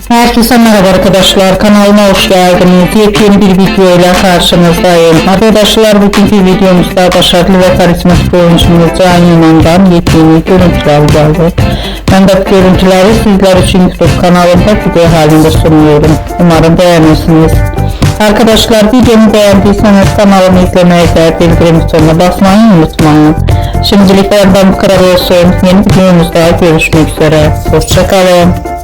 Herkese merhaba arkadaşlar, kanalıma hoş geldiniz. Yepyeni bir video ile karşınızdayım. Arkadaşlar, bugünkü videomuzda başarılı ve karizmatik oyuncumuz Can Yunan'dan yepyeni görüntüler geldi. Ben de bu görüntüleri sizler için YouTube kanalımda video halinde sunuyorum. Umarım beğenirsiniz. Arkadaşlar, videomu beğendiyseniz kanalımı izlemeyi ve bildirim butonuna basmayı unutmayın. Şimdilik benden bu kadar olsun. Yeni videomuzda görüşmek üzere. Hoşçakalın.